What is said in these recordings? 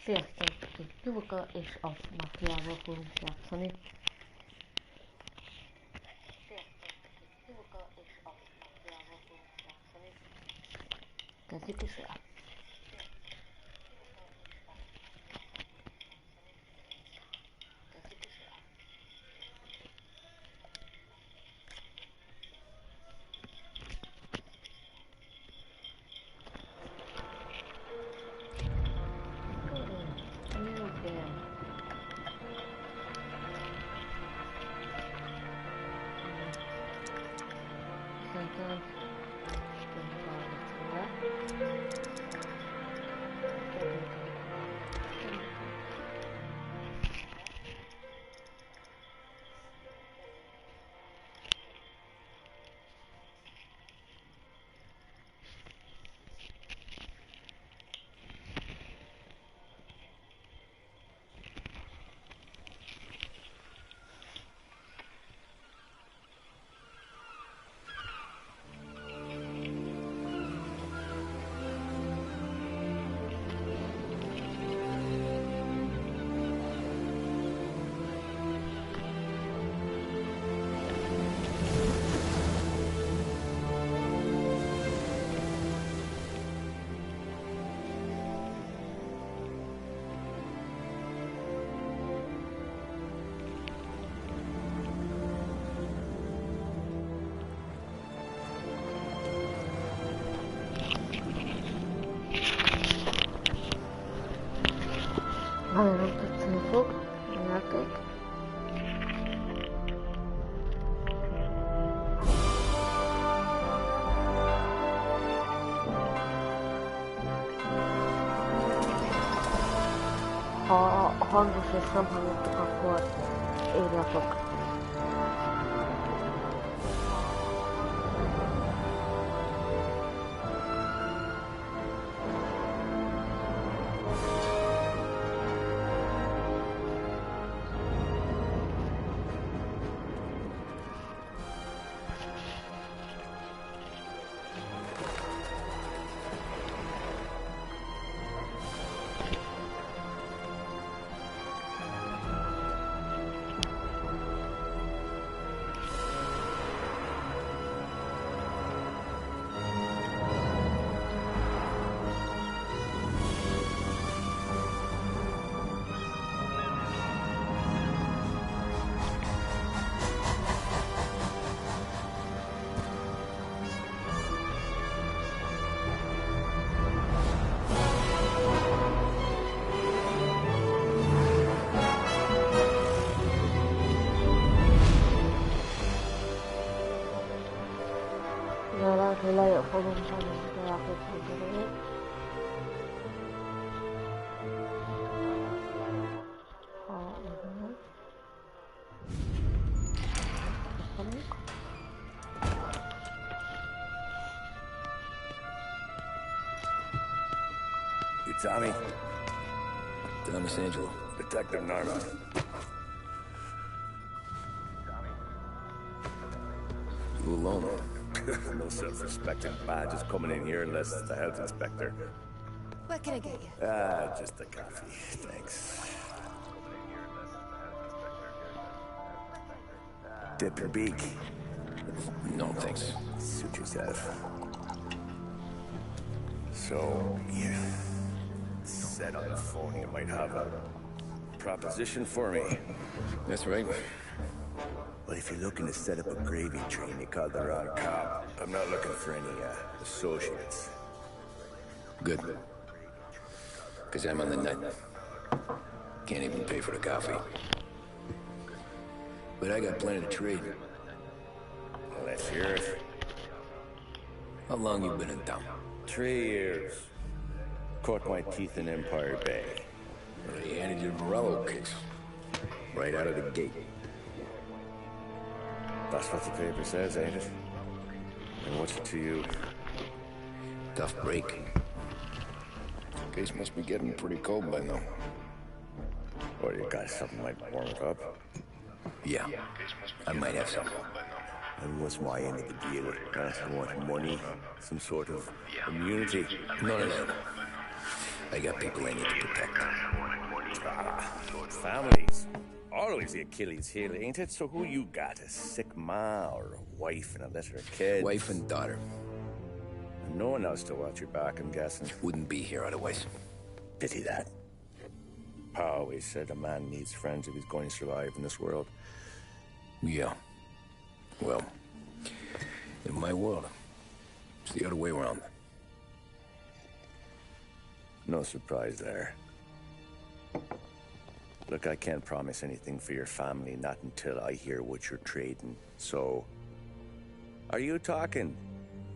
Sziasztok! Itt Gyurka, és a Mafiával fogunk játszani. Kezdjük is el. Nagyon tetszeni fog a játék. Ha hangos és nem hallottuk, akkor írjatok. Lehet, hogy lejjebb fogunk tenni a játékot. Ha igen. Köszönjük. You Tommy? Thomas Angelo. Detective Narva. You alone? No self-respecting badges coming in here unless it's the health inspector. What can I get you? Just a coffee. Thanks. Dip your beak. No, thanks. Suit yourself. So, you said on the phone you might have a proposition for me. That's right. Well, if you're looking to set up a gravy train, you called the wrong cop. I'm not looking for any, associates. Good. Because I'm on the net. Can't even pay for the coffee. But I got plenty to trade. Well, let's hear it. How long you been in town? 3 years. Caught my teeth in Empire Bay. Well, he handed you the Morello case. Right out of the gate. That's what the paper says, ain't it? And what's it to you? Tough break. Case must be getting pretty cold by now. Or you got something might warm it up? Yeah, I might have some. And what's my end of the deal? I want money, some sort of immunity. None of that. I got people I need to protect. Families. Always the Achilles heel, ain't it? So who you got? A sick ma or a wife and a litter of kids? Wife and daughter. And no one else to watch your back, I'm guessing. Wouldn't be here otherwise. Pity that. Pa always said a man needs friends if he's going to survive in this world. Yeah. Well, in my world, it's the other way around. No surprise there. Look, I can't promise anything for your family, not until I hear what you're trading. So, are you talking?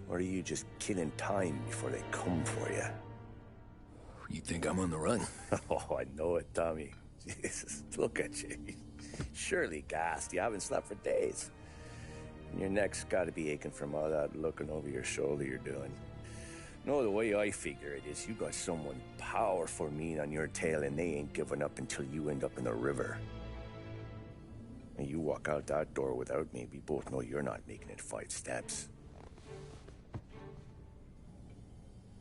Or are you just killing time before they come for you? You think I'm on the run? Oh, I know it, Tommy. Jesus, look at you. Surely gassed. You haven't slept for days. And your neck's got to be aching from all that looking over your shoulder you're doing. No, the way I figure it is you got someone powerful mean on your tail and they ain't giving up until you end up in the river. And you walk out that door without me, we both know you're not making it 5 steps.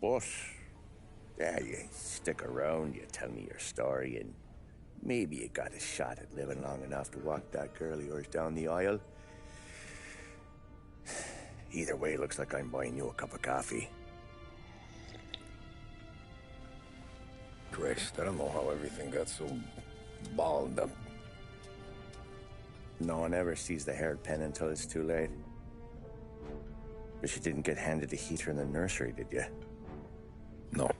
But, yeah, you stick around, you tell me your story, and maybe you got a shot at living long enough to walk that girl of yours down the aisle. Either way, it looks like I'm buying you a cup of coffee. Christ, I don't know how everything got so balled up. No one ever sees the haired pen until it's too late. But you didn't get handed a heater in the nursery, did you? No.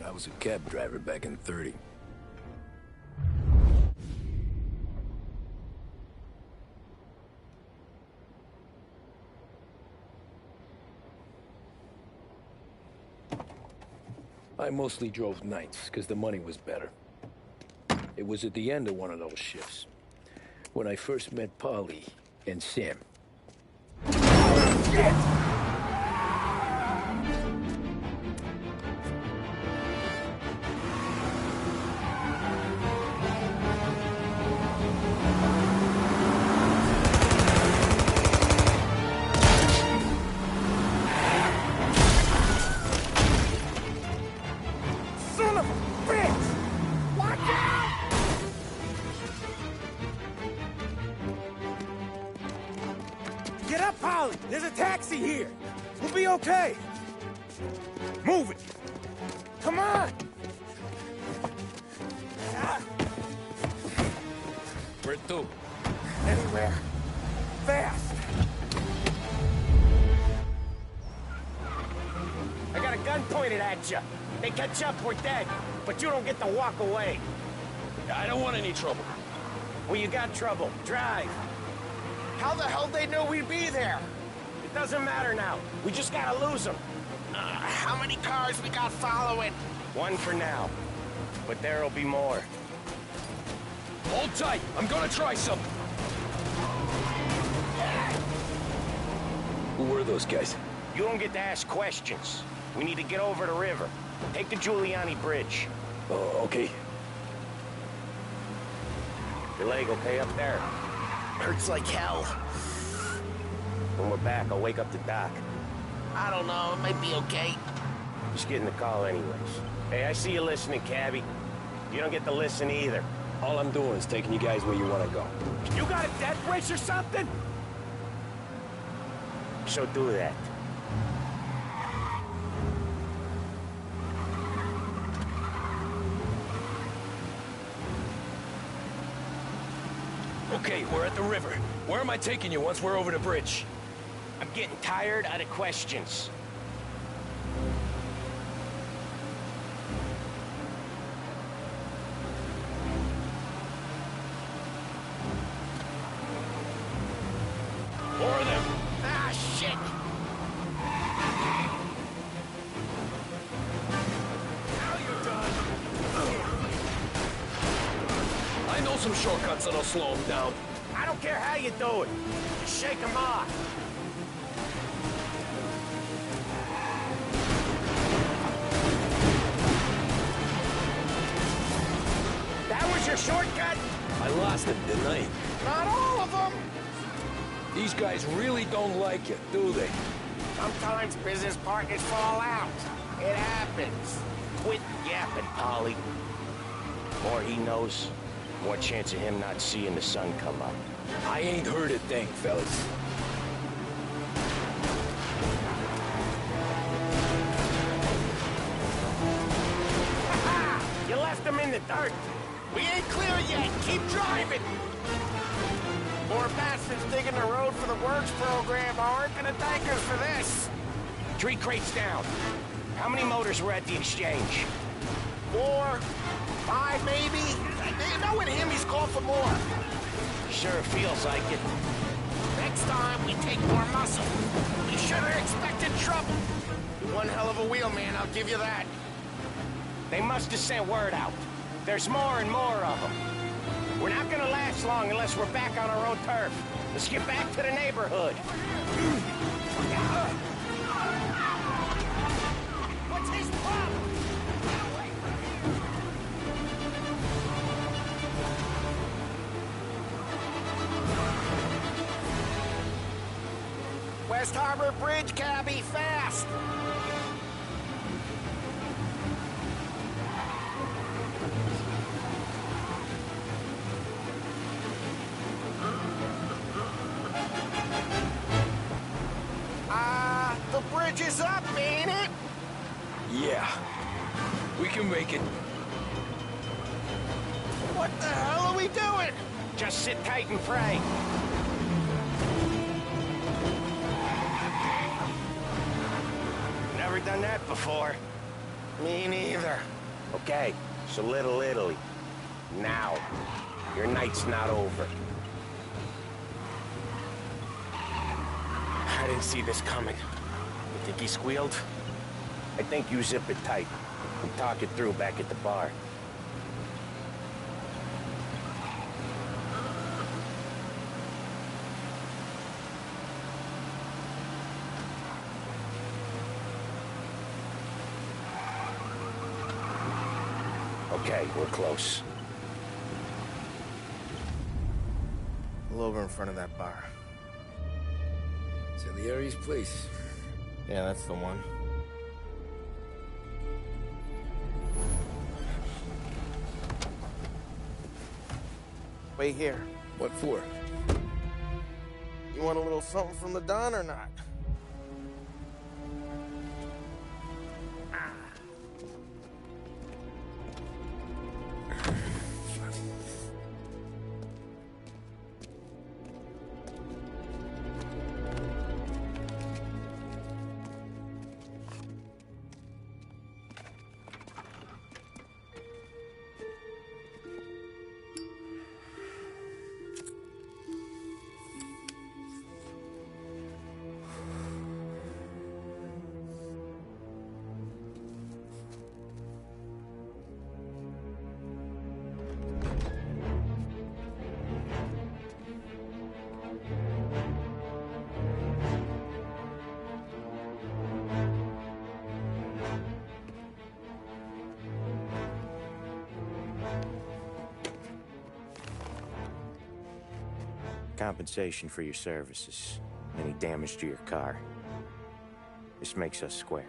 I was a cab driver back in '30. I mostly drove nights, because the money was better. It was at the end of one of those shifts, when I first met Polly and Sam. Shit! Get up, Polly! There's a taxi here! We'll be okay! Move it! Come on! Where to? Anywhere. Fast! I got a gun pointed at you. They catch up, we're dead. But you don't get to walk away. I don't want any trouble. Well, you got trouble. Drive. How the hell they know we'd be there? It doesn't matter now. We just gotta lose them. How many cars we got following? One for now. But there'll be more. Hold tight. I'm gonna try something. Who were those guys? You don't get to ask questions. We need to get over the river. Take the Giuliani Bridge. Oh, okay. Your leg okay up there? Hurts like hell. When we're back, I'll wake up the doc. I don't know, it might be okay. Just getting the call anyways. Hey, I see you listening, cabbie. You don't get to listen either. All I'm doing is taking you guys where you want to go. You got a death wish or something? So do that. Okay, we're at the river. Where am I taking you once we're over the bridge? I'm getting tired of the questions. More of them. Ah, shit! Now you're done. I know some shortcuts that'll slow them down. I don't care how you do it. Just shake them off. That was your shortcut? I lost it, didn't I? Not all of them! These guys really don't like you, do they? Sometimes business partners fall out. It happens. Quit yapping, Polly. More he knows, more chance of him not seeing the sun come up. I ain't heard a thing, fellas. You left them in the dirt. We ain't clear yet. Keep driving. More bastards digging the road for the works program aren't gonna thank us for this. 3 crates down. How many motors were at the exchange? 4, 5 maybe? Knowing him, he's called for more. Sure feels like it. Next time, we take more muscle. We should have expected trouble. One hell of a wheelman, I'll give you that. They must have sent word out. There's more and more of them. We're not gonna last long unless we're back on our own turf. Let's get back to the neighborhood. What's his problem? Get away from him! West Harbor Bridge, cabbie, fast! The bridge is up, ain't it? Yeah. We can make it. What the hell are we doing? Just sit tight and pray. Never done that before. Me neither. Okay, so Little Italy. Now. Your night's not over. I didn't see this coming. You think he squealed? I think you zip it tight and talk it through back at the bar. Okay, we're close. Pull over in front of that bar. Salieri's place. Yeah, that's the one. Wait here. What for? You want a little something from the Don or not? Compensation for your services. Any damage to your car. This makes us square.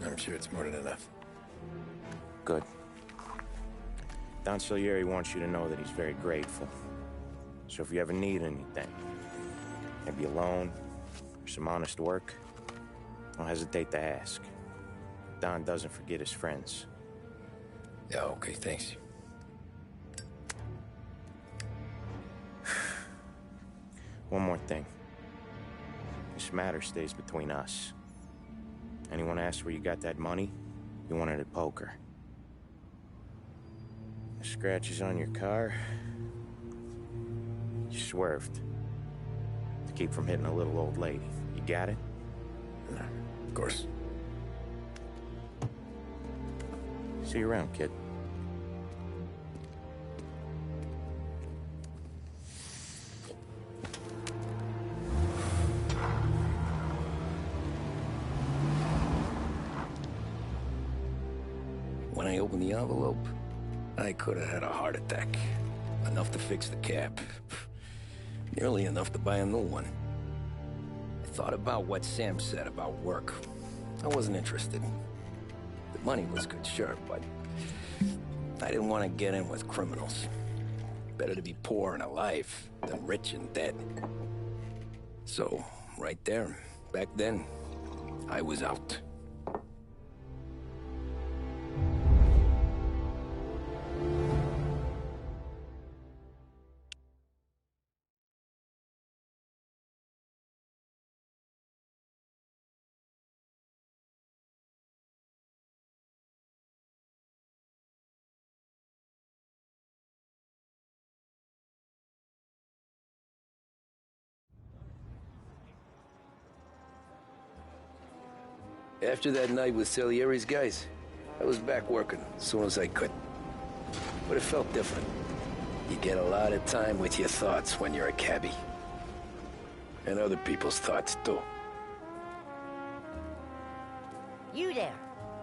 I'm sure it's more than enough. Good. Don Salieri wants you to know that he's very grateful. So if you ever need anything, maybe a loan or some honest work, don't hesitate to ask. Don doesn't forget his friends. Yeah, okay, thanks. One more thing. This matter stays between us. Anyone asks where you got that money, you want it at poker. The scratches on your car, you swerved. To keep from hitting a little old lady. You got it? Of course. See you around, kid. When I opened the envelope, I could have had a heart attack. Enough to fix the cap. Nearly enough to buy a new one. I thought about what Sam said about work. I wasn't interested. The money was good, sure, but I didn't want to get in with criminals. Better to be poor and alive than rich and dead. So, right there, back then, I was out. After that night with Salieri's guys, I was back working as soon as I could. But it felt different. You get a lot of time with your thoughts when you're a cabbie. And other people's thoughts, too. You there,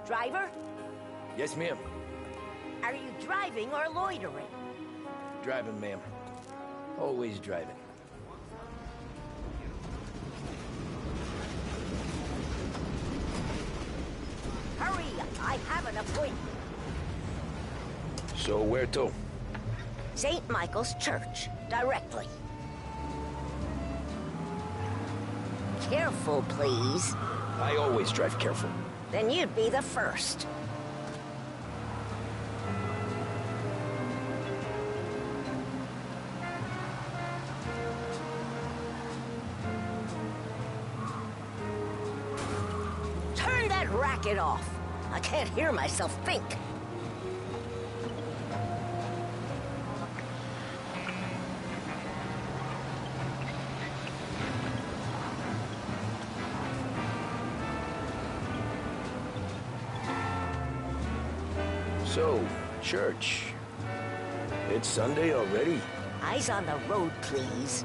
driver? Yes, ma'am. Are you driving or loitering? Driving, ma'am. Always driving. Hurry, I have an appointment. So where to? St. Michael's Church, directly. Careful, please. I always drive careful. Then you'd be the first. Turn that racket off. I can't hear myself think. So, church. It's Sunday already? Eyes on the road, please.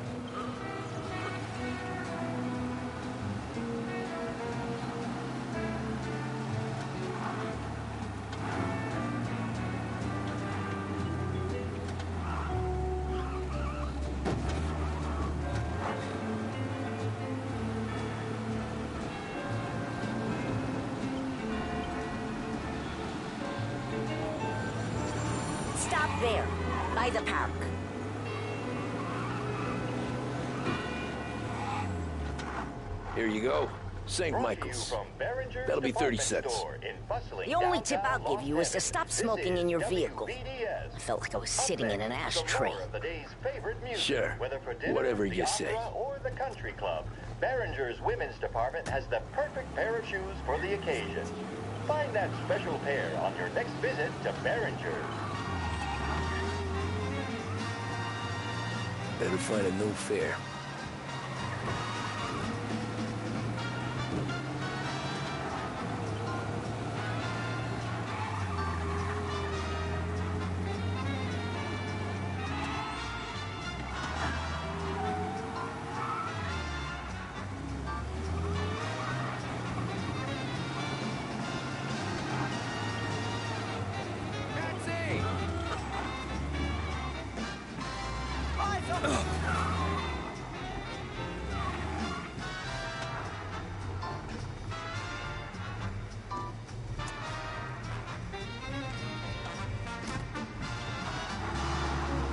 Stop there, by the park. Here you go. St. Michael's. That'll be 30 cents. The only tip I'll give you is to stop smoking in your vehicle. I felt like I was sitting in an ashtray. Sure. Whatever you say. Or the country club, Behringer's women's department has the perfect pair of shoes for the occasion. Find that special pair on your next visit to Behringer's. Better find a new fare.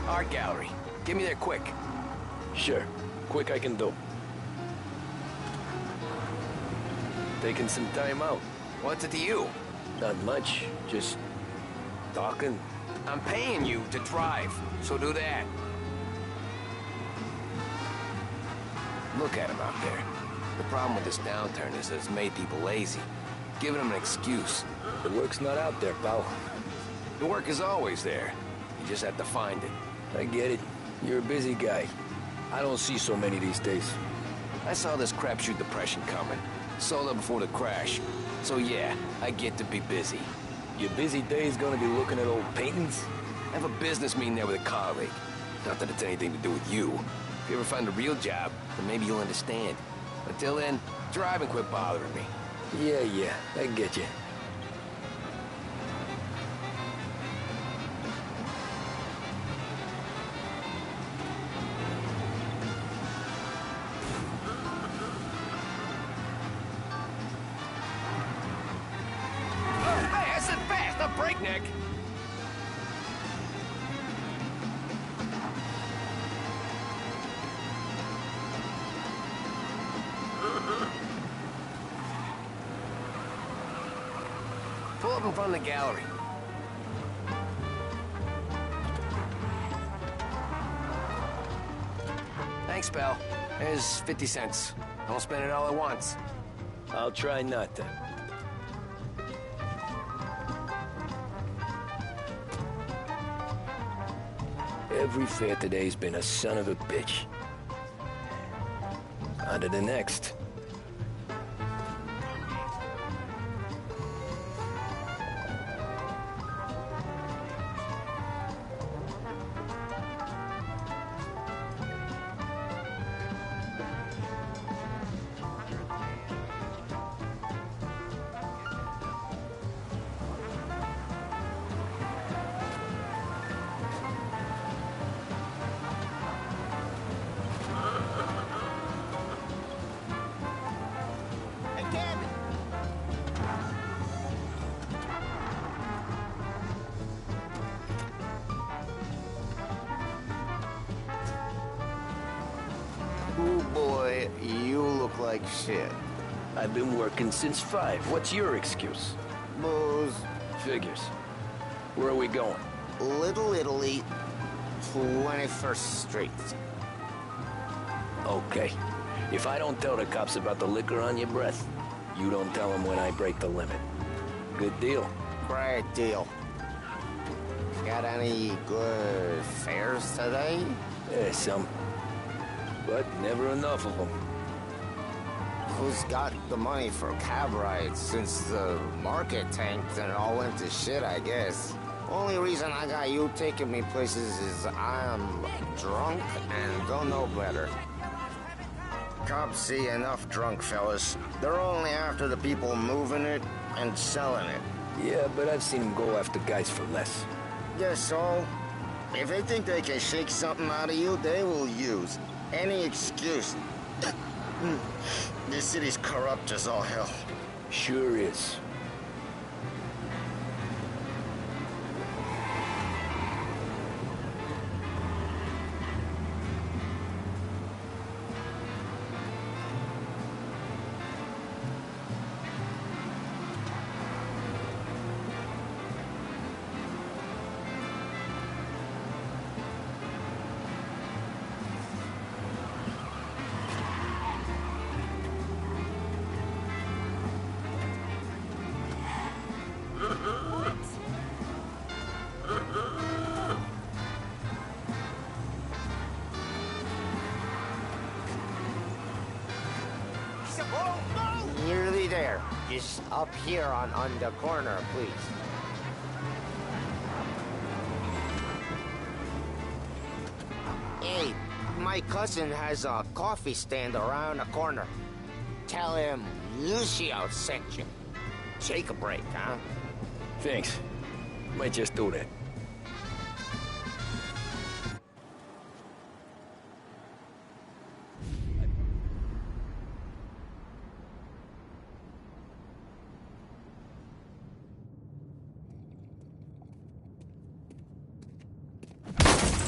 Art gallery. Get me there quick. Sure. Quick I can do. Taking some time out. What's it to you? Not much. Just talking. I'm paying you to drive, so do that. Look at him out there. The problem with this downturn is that it's made people lazy. Giving them an excuse. The work's not out there, pal. The work is always there. You just have to find it. I get it. You're a busy guy. I don't see so many these days. I saw this crapshoot depression coming. Sold up before the crash. So yeah, I get to be busy. Your busy day's gonna be looking at old paintings? I have a business meeting there with a colleague. Not that it's anything to do with you. If you ever find a real job, then maybe you'll understand. Until then, drive and quit bothering me. Yeah, I get you. Nick. Pull up in front of the gallery. Thanks, pal. Here's 50 cents. Don't spend it all at once. I'll try not to. Every fare today's been a son of a bitch. On to the next. Oh boy, you look like shit. I've been working since 5. What's your excuse? Booze. Figures. Where are we going? Little Italy, 21st Street. Okay. If I don't tell the cops about the liquor on your breath, you don't tell them when I break the limit. Good deal. Great deal. Got any good fares today? Yeah, some. But never enough of them. Who's got the money for cab rides since the market tanked and it all went to shit, I guess? Only reason I got you taking me places is I'm drunk and don't know better. Cops see enough drunk fellas. They're only after the people moving it and selling it. Yeah, but I've seen them go after guys for less. Guess so. If they think they can shake something out of you, they will use any excuse. This city's corrupt as all hell. Sure is. Nearly there. Just up here on the corner, please. Hey, my cousin has a coffee stand around the corner. Tell him Lucio sent you. Take a break, huh? Thanks. Might just do that.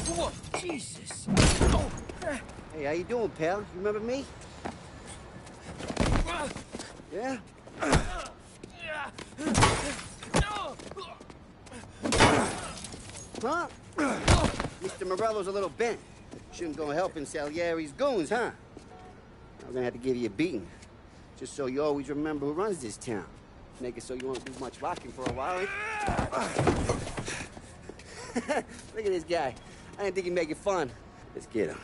Whoa, Jesus. Oh. Hey, how you doing, pal? You remember me? Yeah? Huh? Mr. Morello's a little bent. Shouldn't go helping Salieri's goons, huh? I'm gonna have to give you a beating. Just so you always remember who runs this town. Make it so you won't do much rocking for a while. Look at this guy. I didn't think he'd make it fun. Let's get him.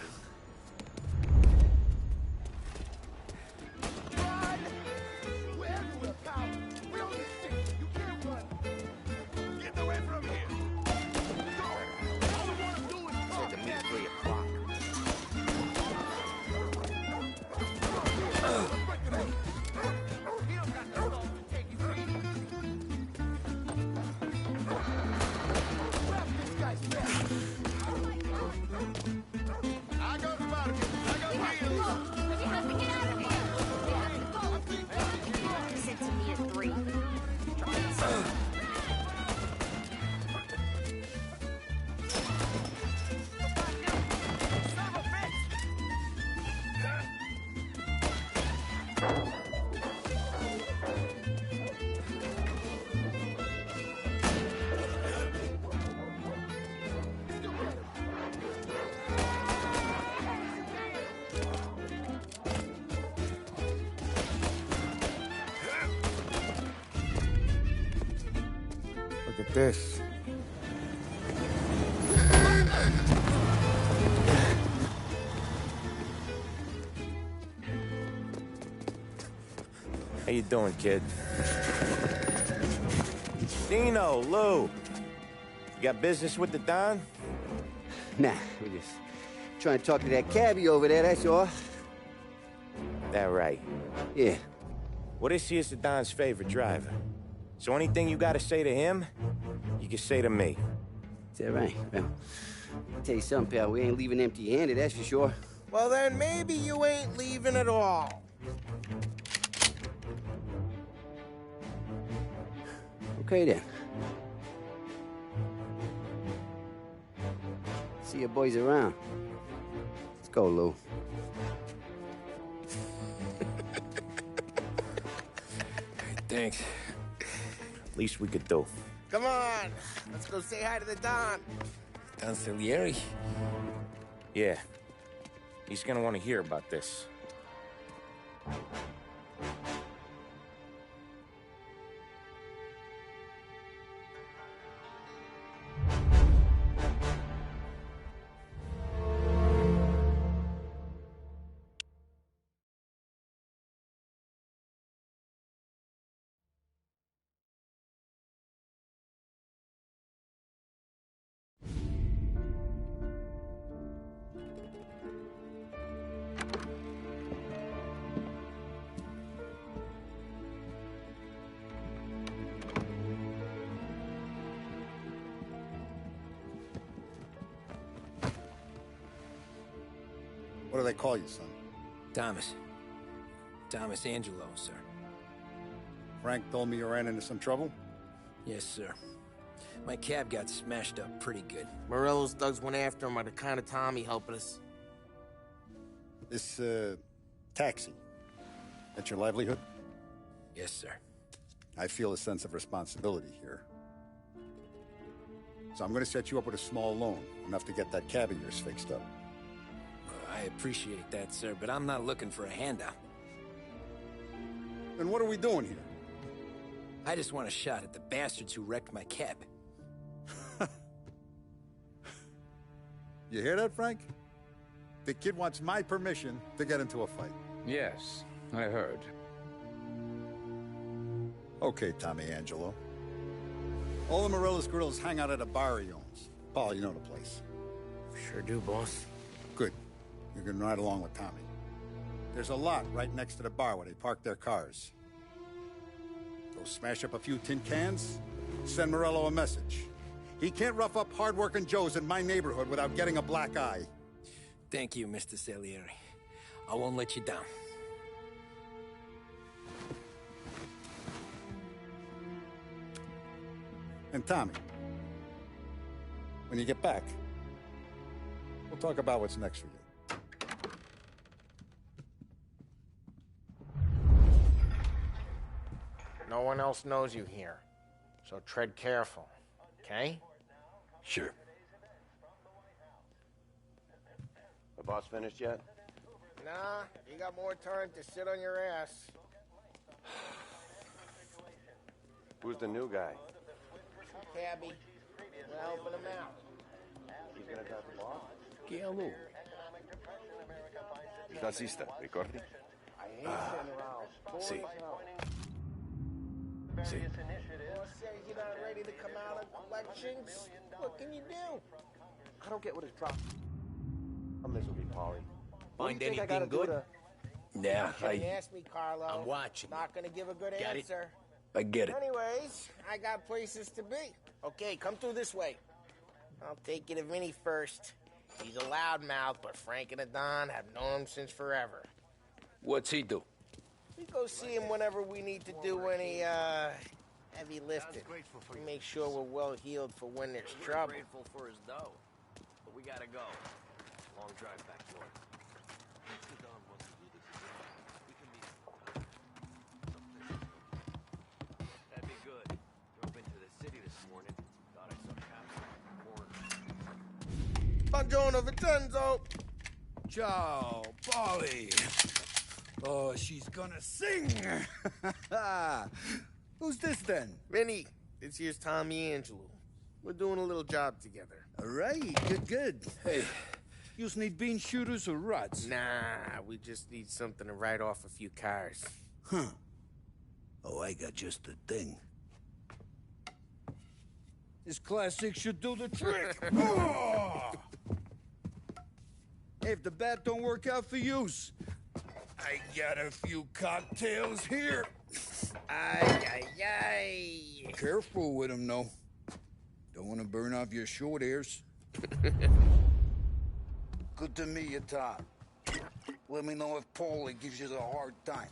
Look at this. How you doing, kid? Dino, Lou. You got business with the Don? Nah, we're just trying to talk to that cabbie over there, that's all. That right. Yeah. Well, this here's the Don's favorite driver. So anything you gotta say to him, you can say to me. Is that right? Well, I'll tell you something, pal. We ain't leaving empty-handed, that's for sure. Well, then maybe you ain't leaving at all. Okay, then. See your boys around. Let's go, Lou. Thanks. Least we could do. Come on, let's go say hi to the Don. Don Salieri? Yeah. He's gonna want to hear about this. What do they call you, son? Thomas. Thomas Angelo, sir. Frank told me you ran into some trouble? Yes, sir. My cab got smashed up pretty good. Morello's thugs went after him by the kind of Tommy helping us. This, taxi. That's your livelihood? Yes, sir. I feel a sense of responsibility here. So I'm gonna set you up with a small loan, enough to get that cab of yours fixed up. I appreciate that, sir, but I'm not looking for a handout. Then what are we doing here? I just want a shot at the bastards who wrecked my cab. You hear that, Frank? The kid wants my permission to get into a fight. Yes, I heard. Okay, Tommy Angelo. All the Morello's girls hang out at a bar he owns. Paul, you know the place. Sure do, boss. Good. You can ride along with Tommy. There's a lot right next to the bar where they park their cars. Go smash up a few tin cans, send Morello a message. He can't rough up hard-working Joes in my neighborhood without getting a black eye. Thank you, Mr. Salieri. I won't let you down. And Tommy, when you get back, we'll talk about what's next for you. No one else knows you here, so tread careful, okay? Sure. The boss finished yet? Nah, you got more time to sit on your ass. Who's the new guy? Cabby, we're helping him out. He's gonna talk the boss? Che a lui. Il tassista, ricordi? I hate sitting around. Sì. Boss says you're not ready to come out of elections. What can you do? I don't get what his drop. This will be Polly. Find anything good? Yeah, You asked me, Carlo. I'm watching. Not gonna give a good Got it? answer. I get it. Anyways, I got places to be. Okay, come through this way. I'll take you to Vinny first. He's a loudmouth, but Frank and the Don have known him since forever. What's he do? We go see him whenever we need to do any, heavy lifting. We make sure we're well healed for when there's trouble. Grateful for his dough, but we gotta go. Long drive back north. Buongiorno, Vincenzo. Ciao, Polly. Oh, she's gonna sing. Who's this then? Vinny, this here's Tommy Angelo. We're doing a little job together. All right, good. Hey, you need bean shooters or rods? Nah, we just need something to write off a few cars. Huh. Oh, I got just the thing. This classic should do the trick. Oh! If the bat don't work out for yous, I got a few cocktails here. Ay, ay, ay. Careful with them, though. Don't want to burn off your short hairs. Good to meet you, Tom. Let me know if Paulie gives you the hard time.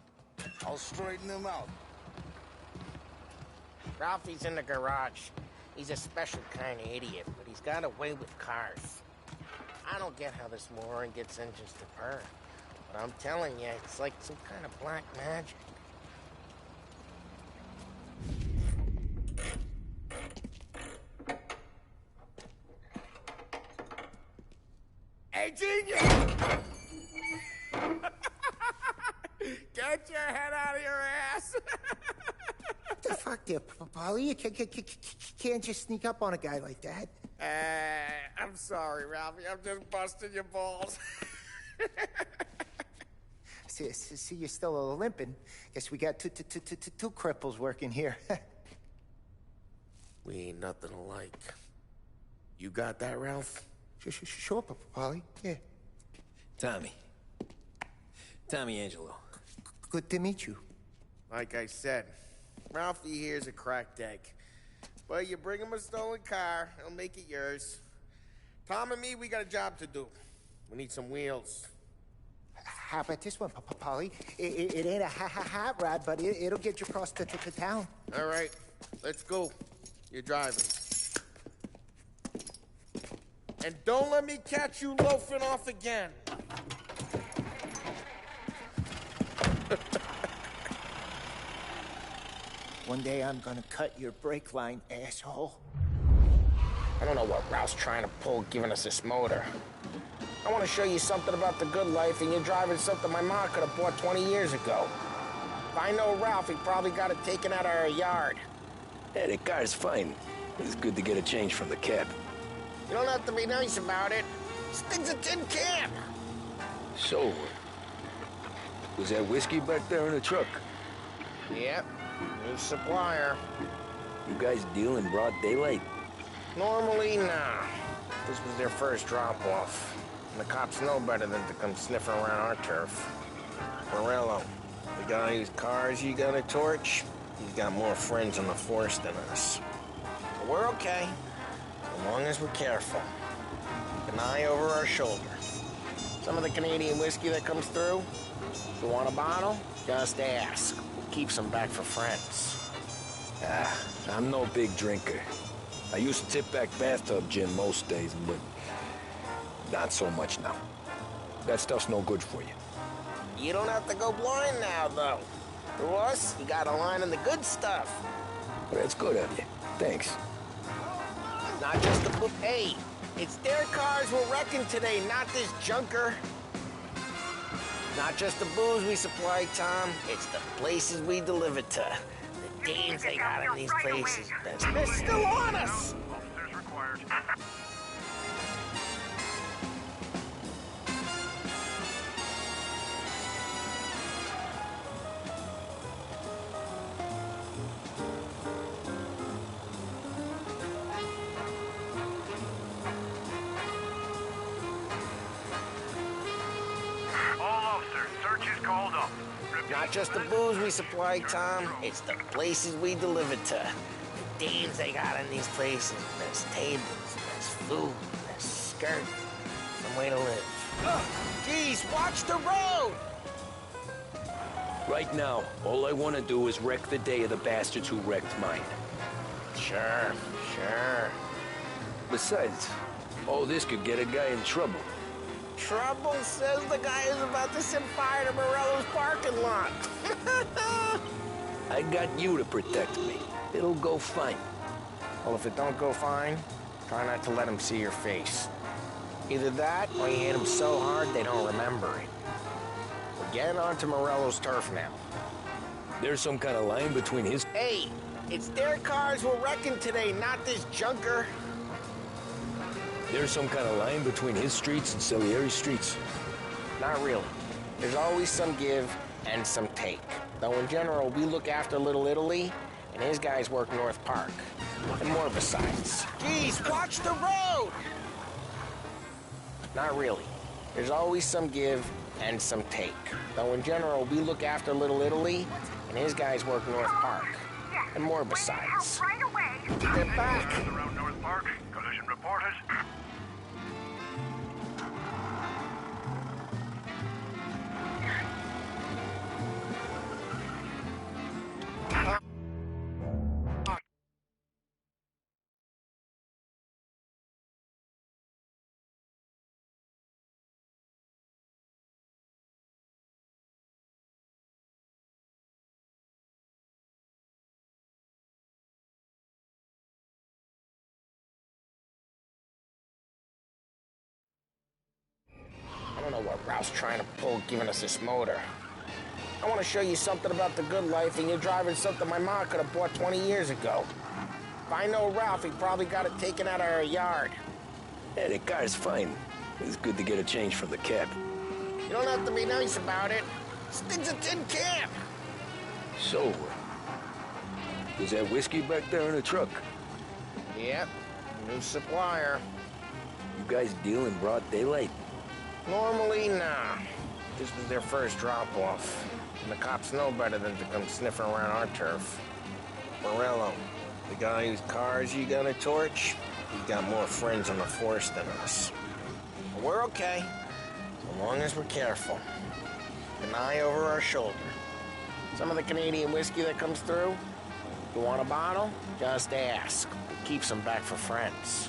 I'll straighten him out. Ralphie's in the garage. He's a special kind of idiot, but he's got a way with cars. I don't get how this moron gets engines to purr. But I'm telling you, it's like some kind of black magic. Hey, genius! Get your head out of your ass! What the fuck there, Polly? You can't just sneak up on a guy like that. I'm sorry, Ralphie. I'm just busting your balls. See, you're still limping. Guess we got two cripples working here. We ain't nothing alike. You got that, Ralph? Sure, Polly. Yeah. Tommy. Tommy Angelo. Good to meet you. Like I said, Ralphie here's a cracked egg. But you bring him a stolen car, he'll make it yours. Tom and me, we got a job to do. We need some wheels. How about this one, Polly? It ain't a hot rod, but it'll get you across to town. All right, let's go. You're driving. And don't let me catch you loafing off again. One day I'm gonna cut your brake line, asshole. I don't know what Ralph's trying to pull giving us this motor. I want to show you something about the good life, and you're driving something my mom could have bought 20 years ago. If I know Ralph, he probably got it taken out of our yard. Yeah, the car's fine. It's good to get a change from the cab. You don't have to be nice about it. This thing's a tin can. So, was that whiskey back there in the truck? Yep, new supplier. You guys deal in broad daylight? Normally, nah. This was their first drop-off. And the cops know better than to come sniffing around our turf. Morello, the guy whose cars you got a torch, he's got more friends on the force than us. But we're okay, as long as we're careful. Keep an eye over our shoulder. Some of the Canadian whiskey that comes through, if you want a bottle, just ask. We'll keep some back for friends. I'm no big drinker. I used to tip back bathtub gin most days, but not so much now. That stuff's no good for you. You don't have to go blind now, though. For us, you got a line in the good stuff. That's good of you. Thanks. Not just the book. Hey, it's their cars we're wrecking today, not this junker. Not just the booze we supply, Tom. It's the places we deliver to. The dames they got in these places. They're still on us. Officers required. Called up. Not just the booze we supply, Tom. It's the places we deliver to. The dames they got in these places. There's tables, there's food, there's skirt. Some way to live. Geez, watch the road! Right now, all I want to do is wreck the day of the bastards who wrecked mine. Sure. Besides, all this could get a guy in trouble. Trouble, says the guy who's about to set fire to Morello's parking lot. I got you to protect me. It'll go fine. Well, if it don't go fine, try not to let him see your face. Either that, or you hit them so hard they don't remember it. We're getting onto Morello's turf now. There's some kind of line between his... Hey, it's their cars we're wrecking today, not this junker. There's some kind of line between his streets and Salieri's streets. Not really. There's always some give and some take. Though in general, we look after Little Italy, and his guys work North Park. And more besides. Geez, watch the road! Not really. There's always some give and some take. Though in general, we look after Little Italy, and his guys work North Park. And more besides. Right away. Get back! Around North Park. Collision reported. I don't know what Ralph's trying to pull giving us this motor. I want to show you something about the good life, and you're driving something my mom could have bought 20 years ago. If I know Ralph, he probably got it taken out of our yard. Yeah, the car's fine. It's good to get a change from the cab. You don't have to be nice about it. This thing's a tin can. So, is that whiskey back there in the truck? Yep, new supplier. You guys deal in broad daylight? Normally, nah. This was their first drop-off. And the cops know better than to come sniffing around our turf. Morello, the guy whose cars you got a torch, he's got more friends on the force than us. But we're okay, so long as we're careful. An eye over our shoulder. Some of the Canadian whiskey that comes through, you want a bottle? Just ask. It keeps them back for friends.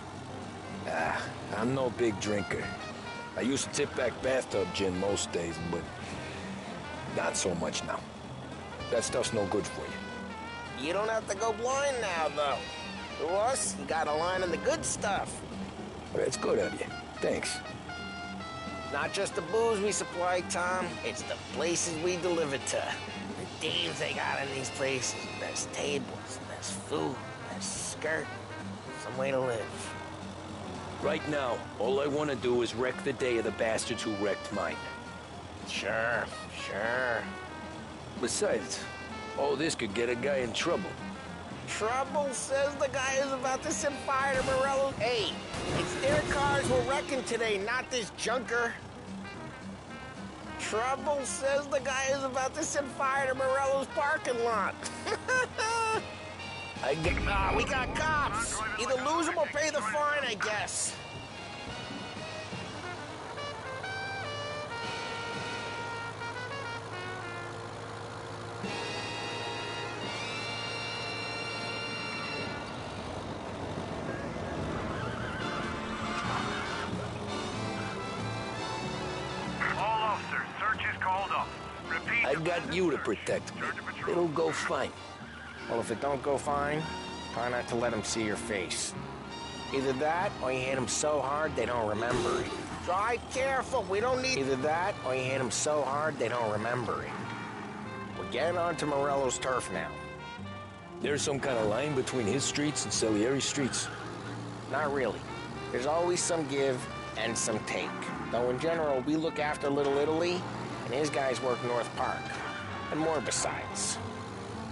I'm no big drinker. I used to tip back bathtub gin most days, but not so much now. That stuff's no good for you. You don't have to go blind now, though. To us, you got a line of the good stuff. That's good of you. Thanks. Not just the booze we supply, Tom. It's the places we deliver to. The dames they got in these places. There's tables, there's food, there's skirt. Some way to live. Right now, all I want to do is wreck the day of the bastards who wrecked mine. Sure. Besides, all this could get a guy in trouble. Trouble, says the guy who's about to set fire to Morello. Hey, it's their cars we're wrecking today, not this junker. Trouble, says the guy who's about to set fire to Morello's parking lot. We got cops. Either lose them or pay the fine, I guess. All officers, search is called off. Repeat. I got you to protect me. It'll go fine. Well, if it don't go fine, try not to let them see your face. Either that, or you hit them so hard they don't remember it. Drive careful, we don't need... Either that, or you hit them so hard they don't remember it. We're getting onto Morello's turf now. There's some kind of line between his streets and Salieri's streets. Not really. There's always some give and some take. Though in general, we look after Little Italy, and his guys work North Park. And more besides.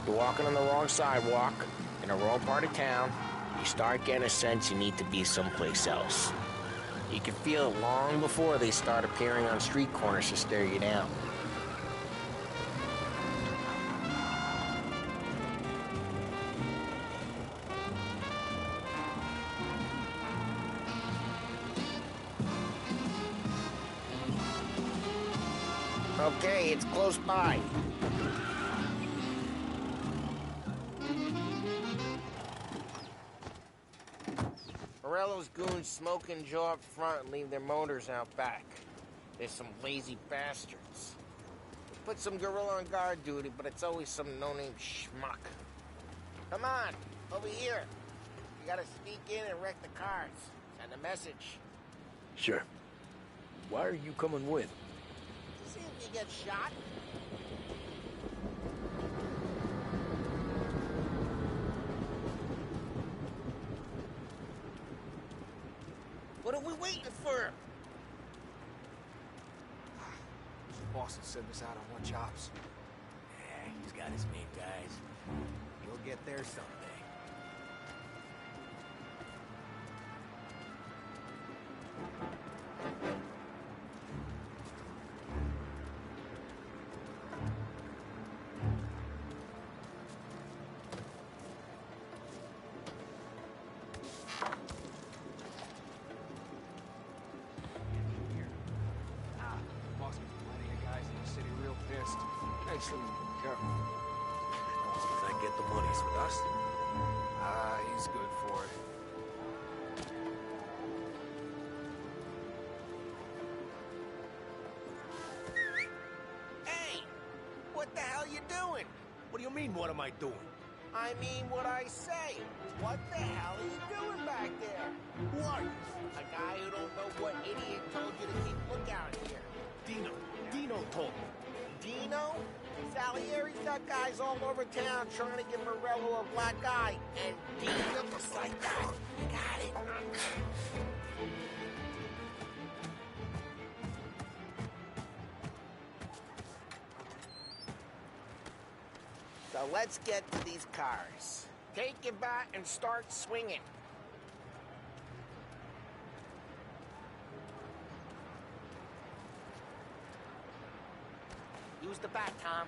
You're walking on the wrong sidewalk, in the wrong part of town, you start getting a sense you need to be someplace else. You can feel it long before they start appearing on street corners to stare you down. Okay, it's close by. Morello's goons smoke and jaw up front and leave their motors out back. They're some lazy bastards. We put some gorilla on guard duty, but it's always some no-name schmuck. Come on, over here. You gotta sneak in and wreck the cars. Send a message. Sure. Why are you coming with? See if you get shot. What are we waiting for? Boss will send us out on more jobs. Yeah, he's got his main guys. He'll get there someday. Boss gets plenty of guys in the city real pissed. Thanks for careful. Does that get the monies with us? He's good for it. Hey! What the hell you doing? What do you mean, what am I doing? I mean what I say. What the hell are you doing back there? Who are you? A guy who don't know what idiot told you to keep lookout here. Dino told me. Dino? Salieri's got guys all over town trying to give Morello a black eye. And Dino just like that. Got it. So let's get to these cars. Take your bat and start swinging. Use the bat, Tom.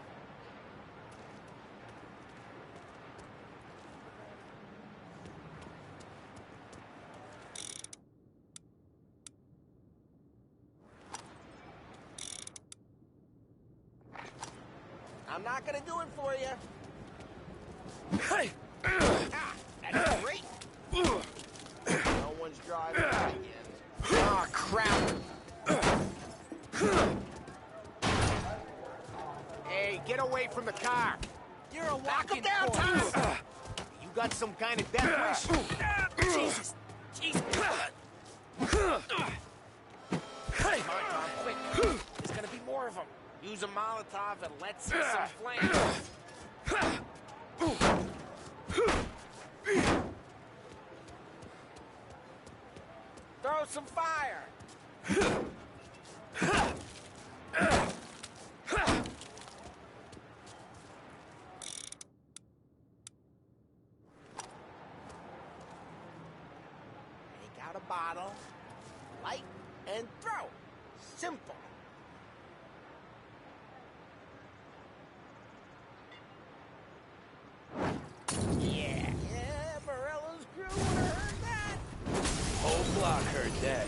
I'm not gonna do it for you. Hey! Ah, that's great. No one's driving out again. Oh, crap. Hey, get away from the car. You're a walking down, Tom. You got some kind of death wish? Jesus. Jesus. Come on, Tom, quick. There's gonna be more of them. Use a Molotov and let's see some flames. Throw some fire. Take out a bottle, light, and throw. Simple. Yeah, Morello's crew would've heard that. Whole block heard that.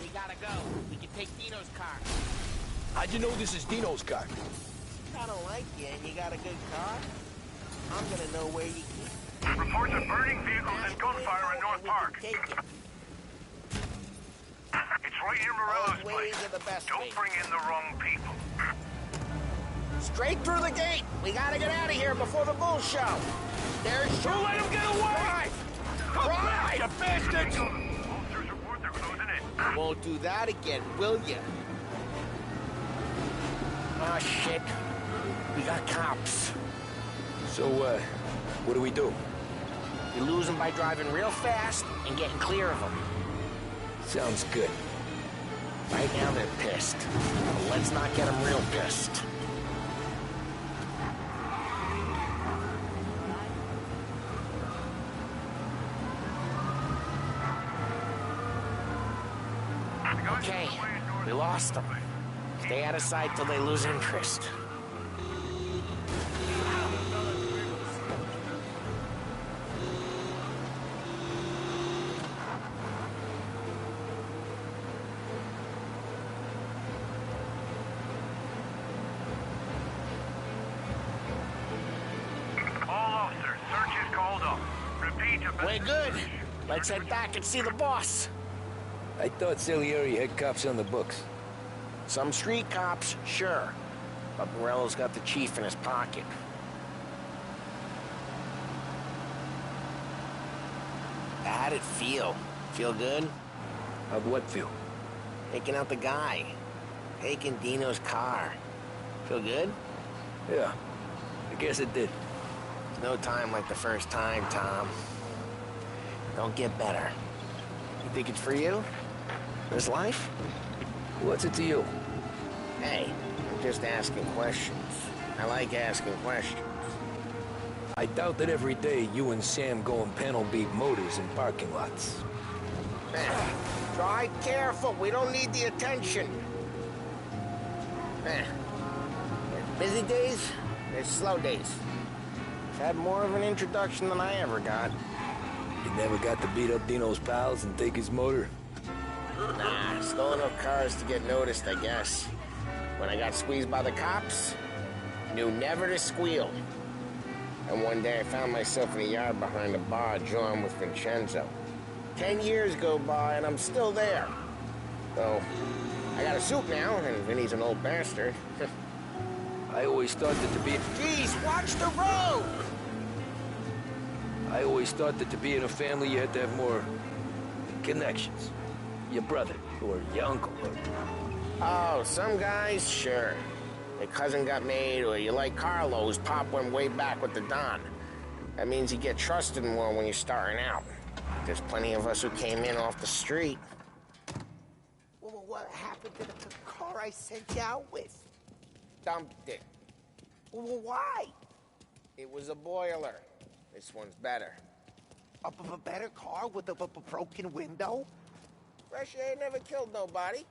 We gotta go. We can take Dino's car. How'd you know this is Dino's car? I don't like you and you got a good car. I'm gonna know where you keep it. Reports of burning vehicles and gunfire in North Park. Take it. It's right near Morello's Both ways place. are the best Don't ways. bring in the wrong people. Straight through the gate. We gotta get out of here before the bull show. There's... Don't let him get away! Drive! You bastards! Officers report they're closing in. Won't do that again, will you? Oh, shit. We got cops. So, what do we do? You lose them by driving real fast and getting clear of them. Sounds good. Right now they're pissed. But let's not get them real pissed. Okay, we lost them. Stay out of sight till they lose interest. All officers, search is called off. Repeat, We're good. Let's head back and see the boss. I thought Salieri had cops on the books. Some street cops, sure. But Morello's got the chief in his pocket. How'd it feel? Feel good? How'd what feel? Taking out the guy. Taking Dino's car. Feel good? Yeah, I guess it did. No time like the first time, Tom. Don't get better. You think it's for you? This life? What's it to you? Hey, I'm just asking questions. I like asking questions. I doubt that every day you and Sam go and panel beat motors in parking lots. Drive careful. We don't need the attention. There's busy days, there's slow days. I've had more of an introduction than I ever got. You never got to beat up Dino's pals and take his motor? Nah, stole enough cars to get noticed, I guess. When I got squeezed by the cops, knew never to squeal. And one day I found myself in a yard behind a bar drawn with Vincenzo. 10 years go by and I'm still there. So, I got a suit now, and Vinny's an old bastard. I always thought that to be... Jeez, watch the road! I always thought that to be in a family you had to have more connections. Your brother, or your uncle, or... Oh, some guys, sure. Your cousin got made, or you like Carlos, Pop went way back with the Don. That means you get trusted more when you're starting out. There's plenty of us who came in off the street. Well, what happened to the car I sent you out with? Dumped it. Well, why? It was a boiler. This one's better. A better car with a broken window? Fresh air never killed nobody.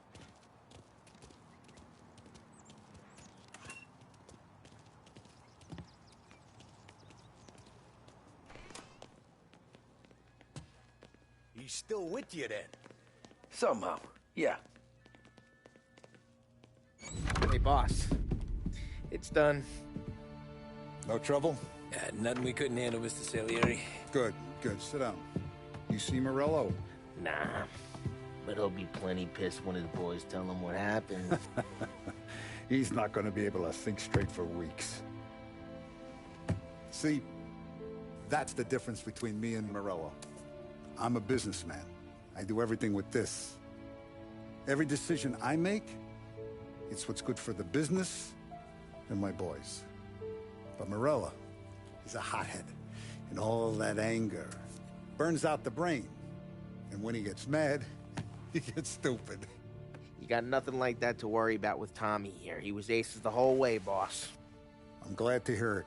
He's still with you then? Somehow, yeah. Hey, boss. It's done. No trouble? Nothing we couldn't handle, Mr. Salieri. Good, good. Sit down. You see Morello? Nah. But he'll be plenty pissed when his boys tell him what happened. He's not going to be able to think straight for weeks. See, that's the difference between me and Morello. I'm a businessman. I do everything with this. Every decision I make, it's what's good for the business and my boys. But Morello is a hothead, and all that anger burns out the brain. And when he gets mad, he gets stupid. You got nothing like that to worry about with Tommy here. He was aces the whole way, boss. I'm glad to hear it.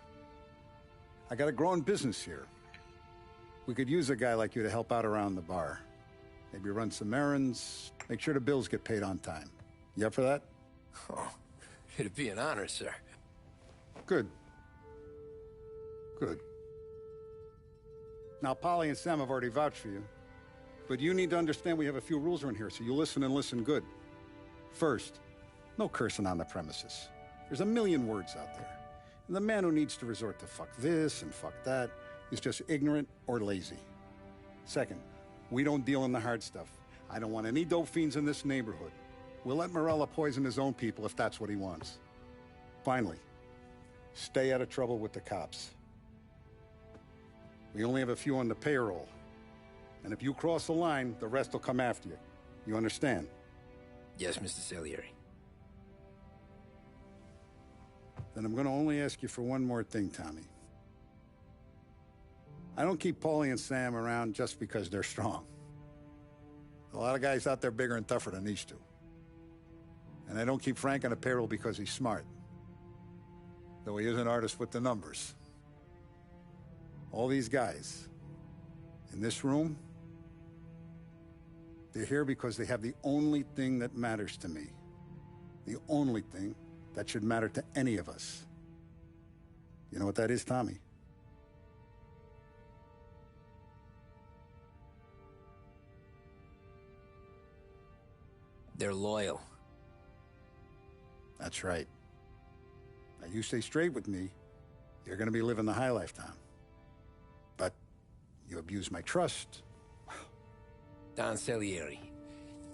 I got a growing business here. We could use a guy like you to help out around the bar. Maybe run some errands, make sure the bills get paid on time. You up for that? Oh, it'd be an honor, sir. Good. Good. Now, Polly and Sam have already vouched for you. But you need to understand we have a few rules around here, so you listen and listen good. First, no cursing on the premises. There's a million words out there. And the man who needs to resort to fuck this and fuck that is just ignorant or lazy. Second, we don't deal in the hard stuff. I don't want any dope fiends in this neighborhood. We'll let Morello poison his own people if that's what he wants. Finally, stay out of trouble with the cops. We only have a few on the payroll. And if you cross the line, the rest will come after you. You understand? Yes, Mr. Salieri. Then I'm going to only ask you for one more thing, Tommy. I don't keep Paulie and Sam around just because they're strong. A lot of guys out there bigger and tougher than these two. And I don't keep Frank on the payroll because he's smart. Though he is an artist with the numbers. All these guys in this room, they're here because they have the only thing that matters to me. The only thing that should matter to any of us. You know what that is, Tommy? They're loyal. That's right. Now, you stay straight with me, you're gonna be living the high life, Tom. But you abuse my trust. Don Salieri,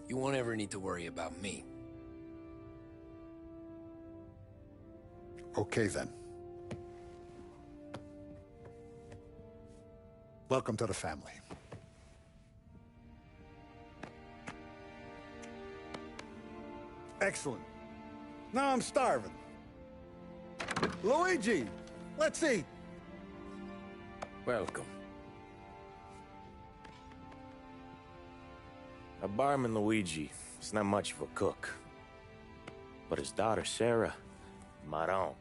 you won't ever need to worry about me. Okay, then. Welcome to the family. Excellent. Now I'm starving. Luigi, let's eat. Welcome. Our barman Luigi is not much of a cook. But his daughter Sarah, Maron.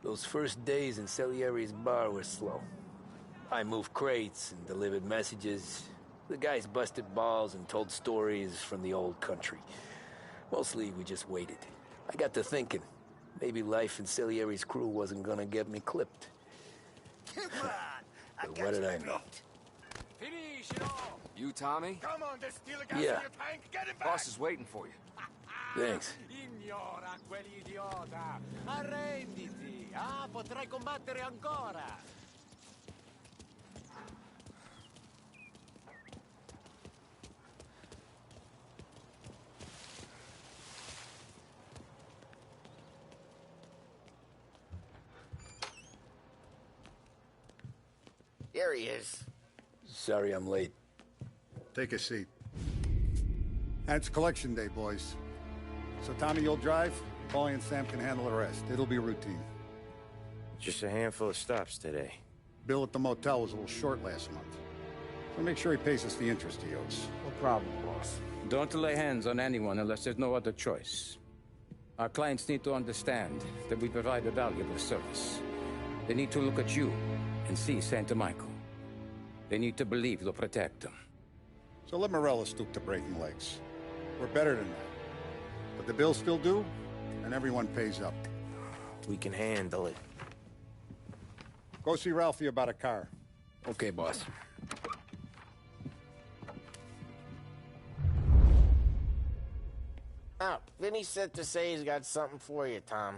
Those first days in Salieri's bar were slow. I moved crates and delivered messages. The guys busted balls and told stories from the old country. Mostly, we just waited. I got to thinking, maybe life in Salieri's crew wasn't gonna get me clipped. Come on, But what did I know? Finish it all! You Tommy? Come on, there's still a gas Yeah. in your tank. Get him back. Boss is waiting for you. Thanks. Ignora quell'idiota! Arrenditi! Ah, potrai combattere ancora! Here he is. Sorry I'm late. Take a seat. And it's collection day, boys. So Tommy, you'll drive. Paulie and Sam can handle the rest. It'll be routine. Just a handful of stops today. Bill at the motel was a little short last month. So make sure he pays us the interest he owes. No problem, boss. Don't lay hands on anyone unless there's no other choice. Our clients need to understand that we provide a valuable service. They need to look at you and see Santa Michael. They need to believe you'll protect them. So let Morella stoop to breaking legs. We're better than that. But the bills still due, and everyone pays up. We can handle it. Go see Ralphie about a car. Okay, boss. Oh, Vinny said to say he's got something for you, Tom.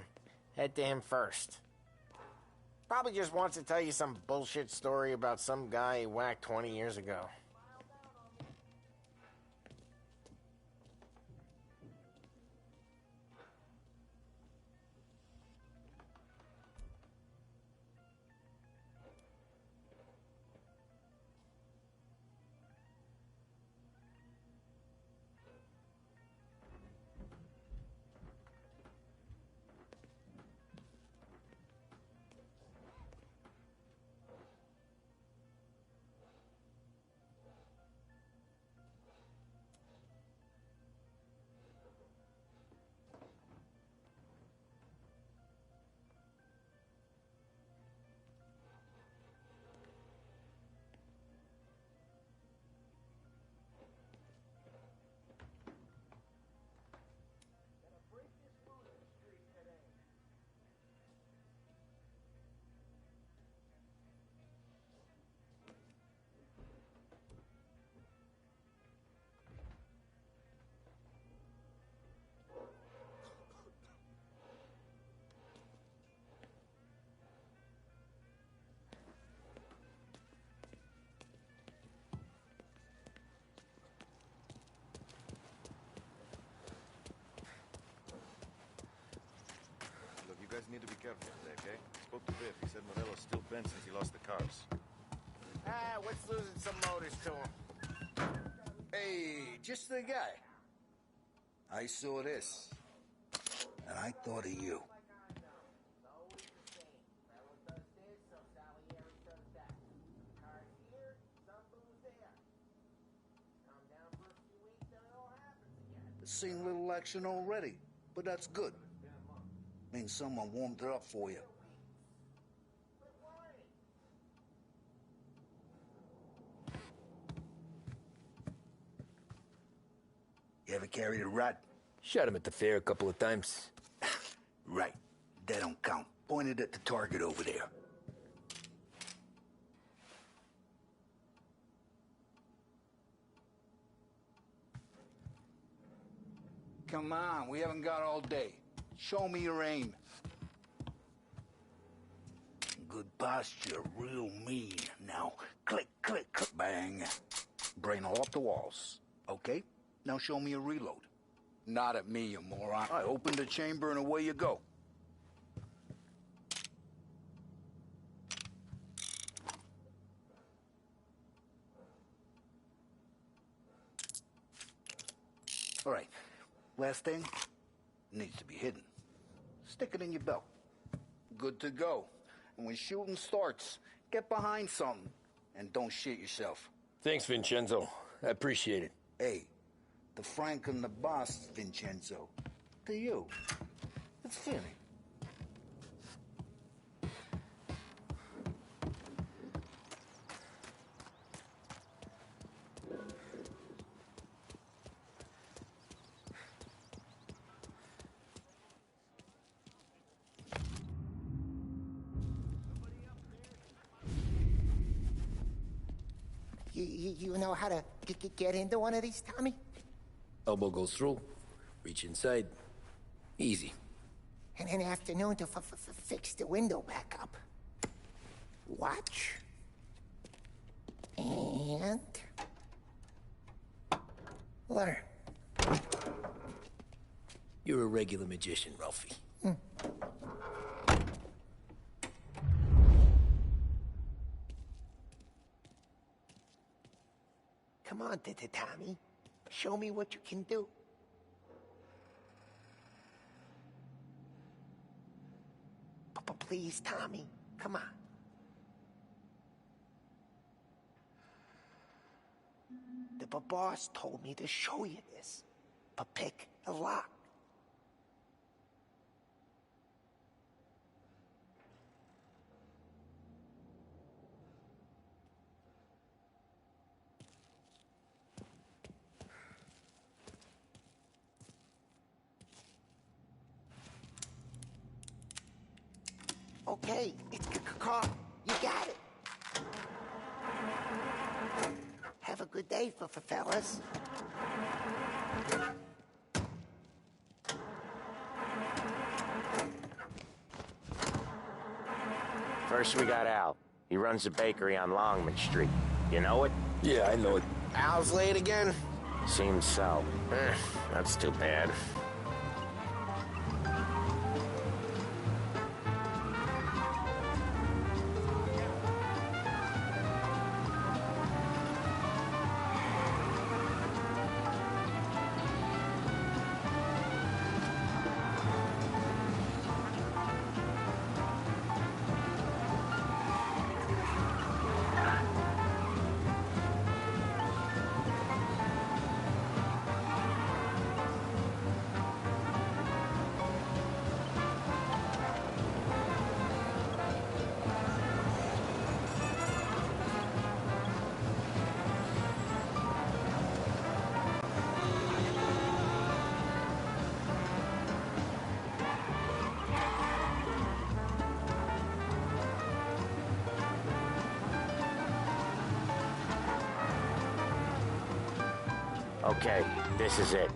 Head to him first. Probably just wants to tell you some bullshit story about some guy he whacked 20 years ago. You guys need to be careful today, okay? Spoke to Biff. He said Morella's still bent since he lost the cars. Ah, what's losing some motors to him? Hey, just the guy. I saw this, and I thought of you. Seen little action already, but that's good. Means someone warmed it up for you. You ever carried a rat? Shot him at the fair a couple of times. Right. That don't count. Pointed at the target over there. Come on, we haven't got all day. Show me your aim. Good posture, real mean. Now, click, click, click, bang. Brain all up the walls. Okay? Now show me a reload. Not at me, you moron. I open the chamber and away you go. All right. Last thing, needs to be hidden. Stick it in your belt. Good to go. And when shooting starts, get behind something and don't shit yourself. Thanks, Vincenzo. I appreciate it. Hey, the Frank and the boss, Vincenzo. To you, it's Vinny. You know how to get into one of these, Tommy? Elbow goes through. Reach inside. Easy. And an afternoon to fix the window back up. Watch. And... learn. You're a regular magician, Ralphie. on, Tommy. Show me what you can do. Please, Tommy. Come on. The boss told me to show you this. Pick a lock. Okay, it's caught. You got it. Have a good day, fellas. First, we got Al. He runs a bakery on Longman Street. You know it? Yeah, I know it. Al's late again? Seems so. That's too bad. Okay, this is it.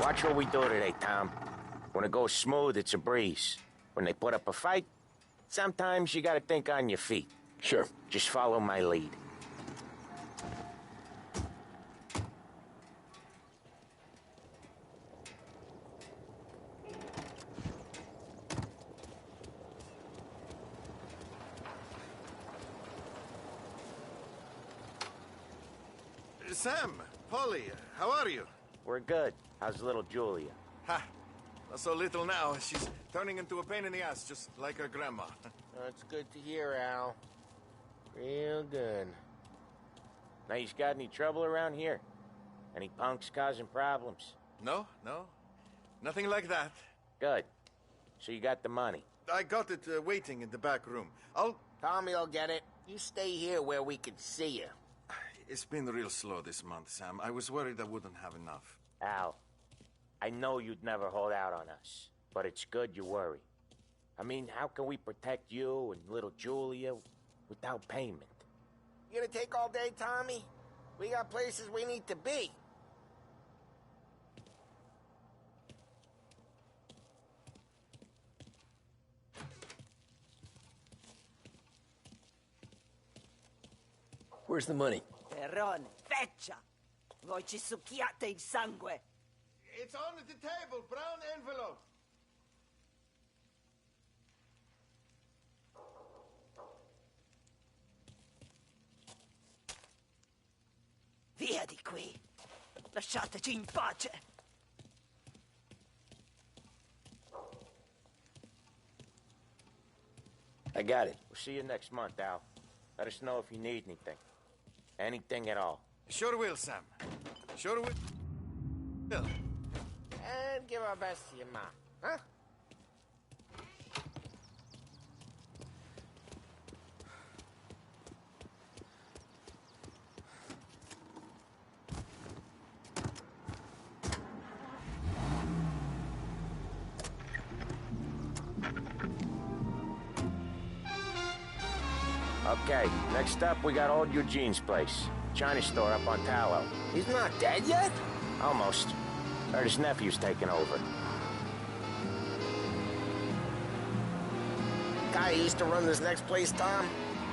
Watch what we do today, Tom. When it goes smooth, it's a breeze. When they put up a fight, sometimes you gotta think on your feet. Sure. Just follow my lead. Sam, Polly, how are you? We're good. How's little Julia? Ha! Not so little now. She's turning into a pain in the ass, just like her grandma. That's good to hear, Al. Real good. Now, you got any trouble around here? Any punks causing problems? No. Nothing like that. Good. So you got the money? I got it waiting in the back room. Tommy will get it. You stay here where we can see you. It's been real slow this month, Sam. I was worried I wouldn't have enough. Al, I know you'd never hold out on us, but it's good you worry. I mean, how can we protect you and little Julia without payment? You gonna take all day, Tommy? We got places we need to be. Where's the money? Perron, feccia! Voi ci succhiate il sangue! It's on the table, brown envelope. Via di qui! Lasciateci in pace! I got it. We'll see you next month, Al. Let us know if you need anything. Anything at all. Sure will, Sam. Sure will. And give our best to your mom, huh? Okay, next up, we got old Eugene's place. China store up on Tallow. He's not dead yet? Almost. Heard his nephew's taking over. Guy who used to run this next place, Tom,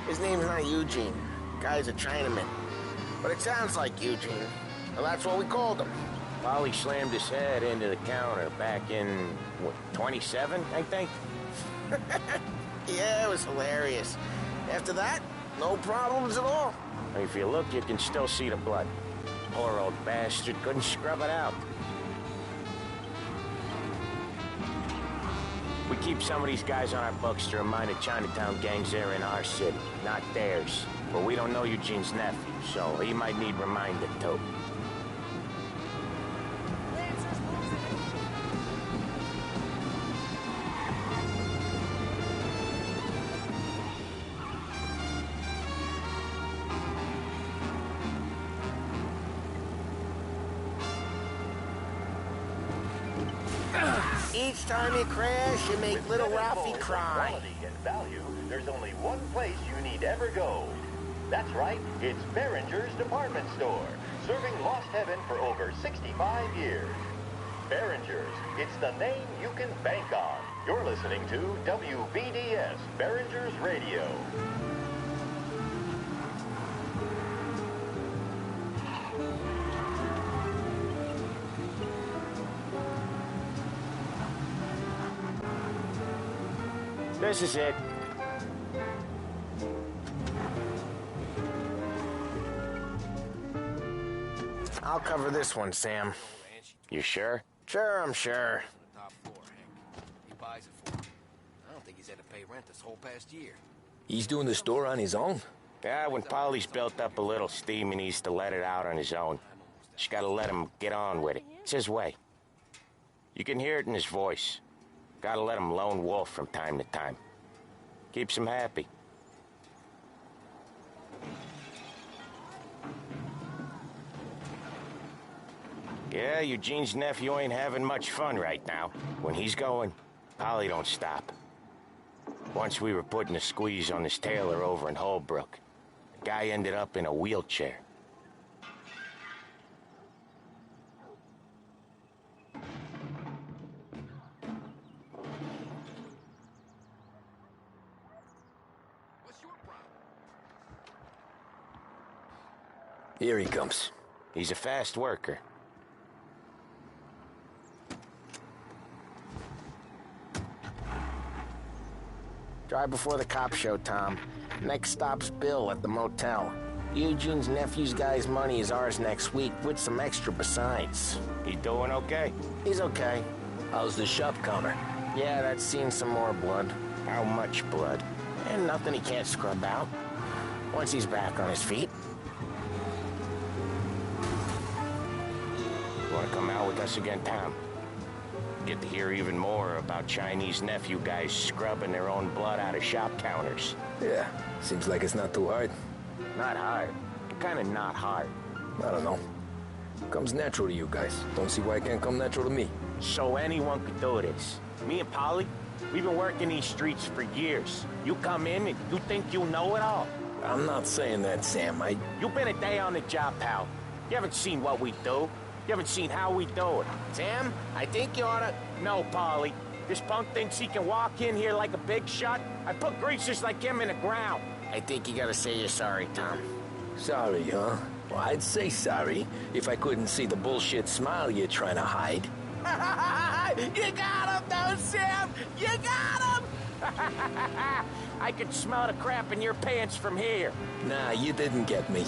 his name's not Eugene. Guy's a Chinaman. But it sounds like Eugene. Well, that's what we called him. Polly slammed his head into the counter back in, what, 27, I think? Yeah, it was hilarious. After that, no problems at all. If you look, you can still see the blood. Poor old bastard couldn't scrub it out. We keep some of these guys on our books to remind the Chinatown gangs they're in our city, not theirs. But we don't know Eugene's nephew, so he might need reminded too. Each time you crash, you make little Ralphie cry. Quality and value, there's only one place you need ever go. That's right, it's Behringer's Department Store, serving Lost Heaven for over 65 years. Behringer's, it's the name you can bank on. You're listening to WBDS, Behringer's Radio. This is it. I'll cover this one, Sam. You sure? Sure, I'm sure. Top floor, Hank. He buys it for him. I don't think he's had to pay rent this whole past year. He's doing the store on his own? Yeah, when Polly's built up a little steam, he needs to let it out on his own. Just gotta let him get on with it. It's his way. You can hear it in his voice. Gotta let him lone wolf from time to time. Keeps him happy. Yeah, Eugene's nephew ain't having much fun right now. When he's going, Polly don't stop. Once we were putting a squeeze on this tailor over in Holbrook. The guy ended up in a wheelchair. Here he comes. He's a fast worker. Drive before the cops show, Tom. Next stop's Bill at the motel. Eugene's nephew's guy's money is ours next week, with some extra besides. He doing okay? He's okay. How's the shop counter? Yeah, that's seen some more blood. How much blood? And nothing he can't scrub out. Once he's back on his feet. You wanna come out with us again, Tom? Get to hear even more about Chinese nephew guys scrubbing their own blood out of shop counters. Yeah, seems like it's not too hard. Not hard. Kinda not hard. I don't know. Comes natural to you guys. Don't see why it can't come natural to me. So anyone could do this. Me and Polly, we've been working these streets for years. You come in and you think you know it all. I'm not saying that, Sam. You've been a day on the job, pal. You haven't seen what we do. You haven't seen how we do it. Sam, I think you oughta... No, Polly. This punk thinks he can walk in here like a big shot. I put greasers like him in the ground. I think you gotta say you're sorry, Tom. Sorry, huh? Well, I'd say sorry if I couldn't see the bullshit smile you're trying to hide. You got him, though, Sam! You got him! I could smell the crap in your pants from here. Nah, you didn't get me.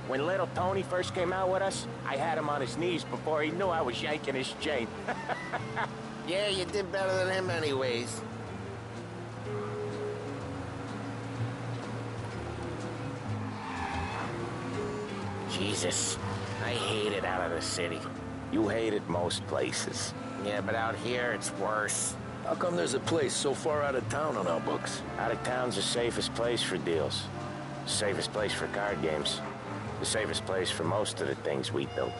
When little Tony first came out with us, I had him on his knees before he knew I was yanking his chain. Yeah, you did better than him anyways. Jesus, I hate it out of the city. You hate it most places. Yeah, but out here, it's worse. How come there's a place so far out of town on our books? Out of town's the safest place for deals. The safest place for card games. The safest place for most of the things we do.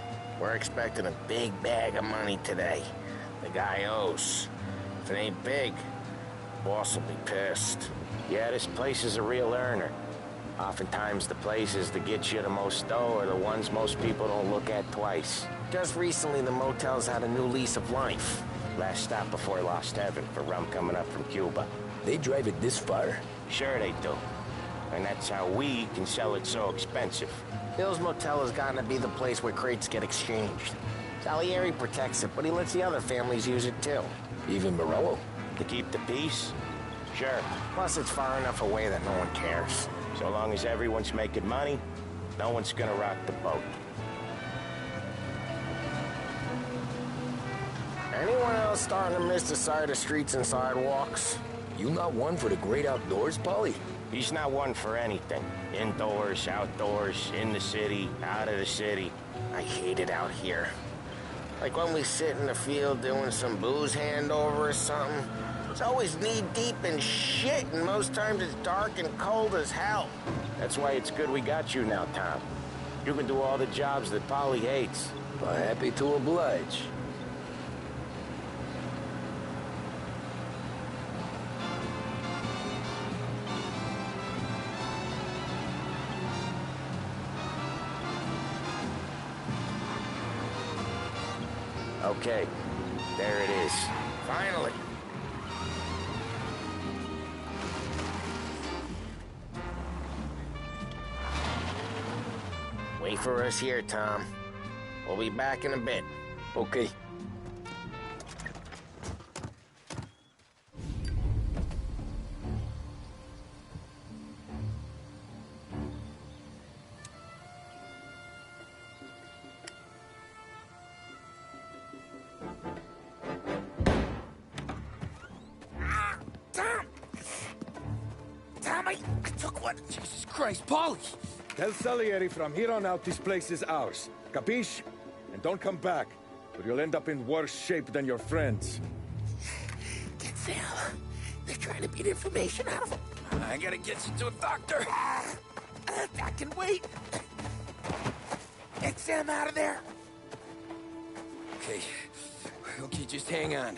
We're expecting a big bag of money today. The guy owes. If it ain't big, boss will be pissed. Yeah, this place is a real earner. Oftentimes the places that get you the most dough are the ones most people don't look at twice. Just recently, the motel's had a new lease of life. Last stop before Lost Heaven for rum coming up from Cuba. They drive it this far? Sure they do. And that's how we can sell it so expensive. Bill's Motel has gotten to be the place where crates get exchanged. Salieri protects it, but he lets the other families use it too. Even Morello? To keep the peace? Sure. Plus, it's far enough away that no one cares. So long as everyone's making money, no one's gonna rock the boat. Anyone else starting to miss the sight of streets and sidewalks? You not one for the great outdoors, Polly? He's not one for anything. Indoors, outdoors, in the city, out of the city. I hate it out here. Like when we sit in the field doing some booze handover or something. It's always knee-deep in shit, and most times it's dark and cold as hell. That's why it's good we got you now, Tom. You can do all the jobs that Polly hates. Well, happy to oblige. Okay, there it is. Finally. Wait for us here, Tom. We'll be back in a bit. Okay. I took one. Jesus Christ, Polly! Tell Salieri from here on out this place is ours. Capiche? And don't come back, or you'll end up in worse shape than your friends. Get Sam. They're trying to beat information out of him. I gotta get you to a doctor. I can wait. Get Sam out of there. Okay. Okay, just hang on.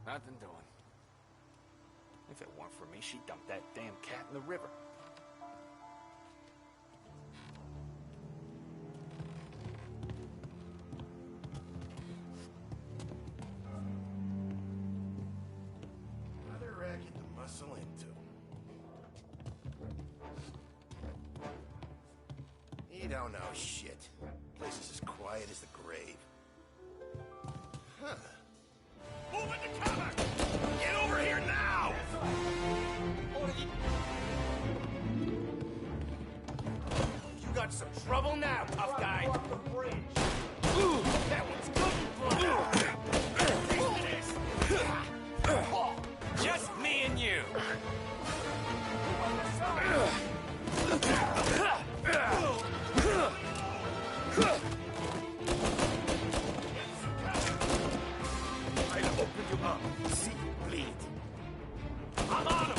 Nothing doing. If it weren't for me, she'd dump that damn cat in the river. Another racket to muscle into. You don't know shit. Place is as quiet as the grave. Huh. Move into cover! Get over here now! You got some trouble now, tough guy. Ooh, that one's good blood. Taste of this. Just me and you. I'll open you up. See you bleed. I'm on him!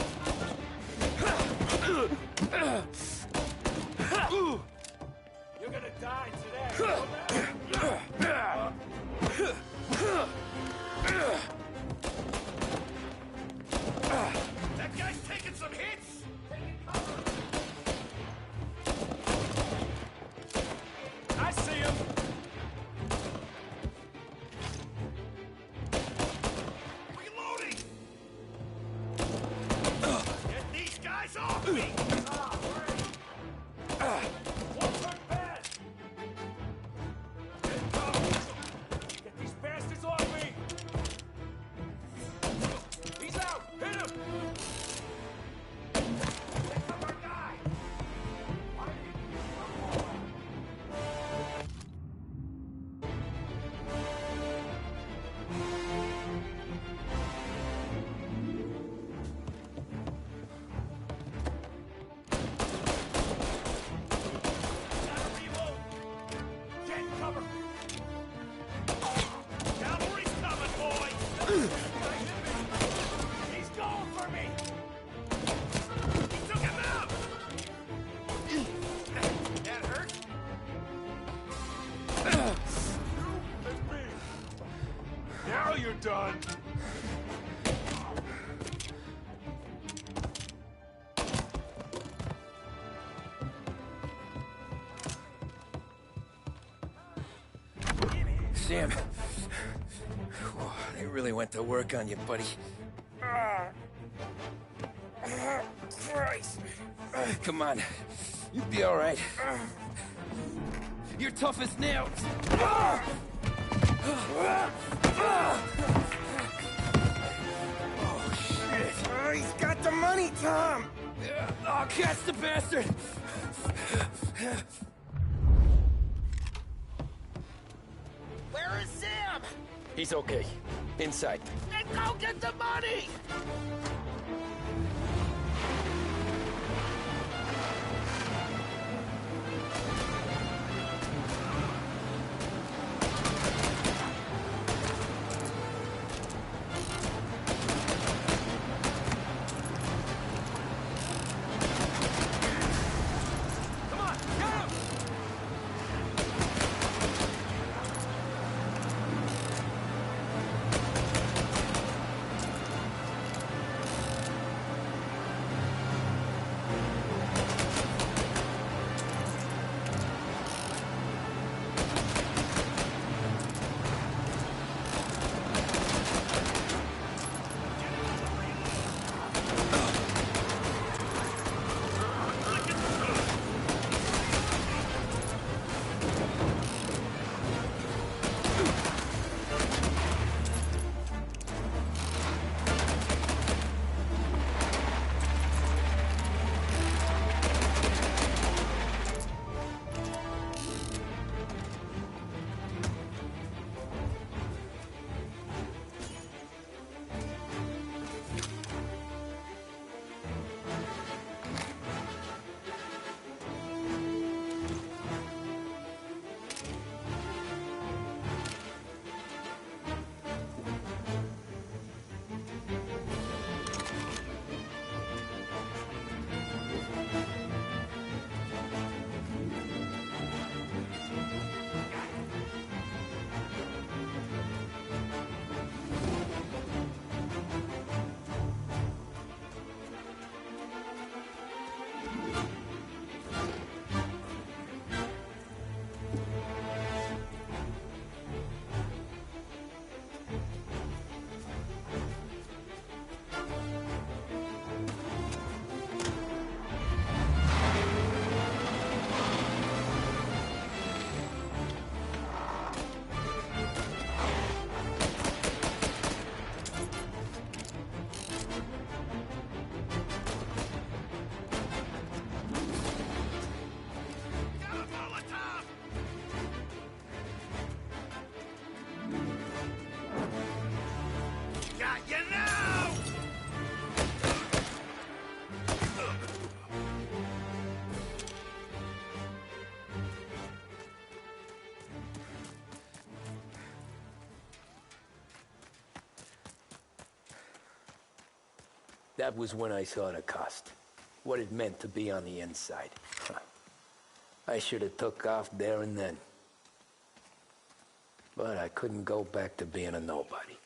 You're gonna die today. That guy's taking some hits! I see him. Reloading! Get these guys off me! One turn bad. Get these bastards off me. He's out. Hit him. Pick up our guy. Get cover! Cavalry's coming, boy! He's going for me. He took him out! That hurt? Now you're done. Sam. Whew, they really went to work on you, buddy. Christ. Come on. You'll be all right. You're tough as nails. Oh, shit. Oh, he's got the money, Tom. Oh, catch the bastard. Where is Sam? He's okay. Inside. Then go get the money! Come on, get him. That was when I saw the cost. What it meant to be on the inside. I should have took off there and then. But I couldn't go back to being a nobody.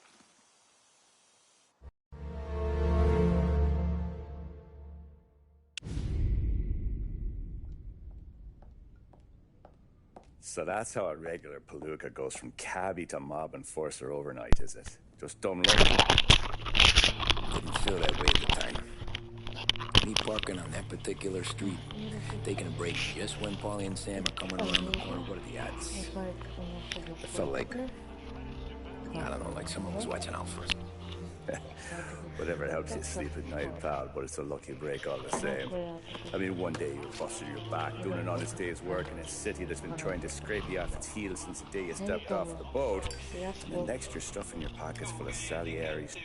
So that's how a regular palooka goes from cabbie to mob enforcer overnight, is it? Just dumb luck. Didn't feel that way at the time. Me parking on that particular street, taking a break just when Paulie and Sam are coming around the corner. What are the odds? It felt like, I don't know, like someone was watching out for us. Whatever helps you sleep at night, pal, but it's a lucky break all the same. I mean, one day you're busting your back, doing an honest day's work in a city that's been trying to scrape you off its heels since the day you stepped off the boat. And the next, you're stuffing your pockets full of Salieri's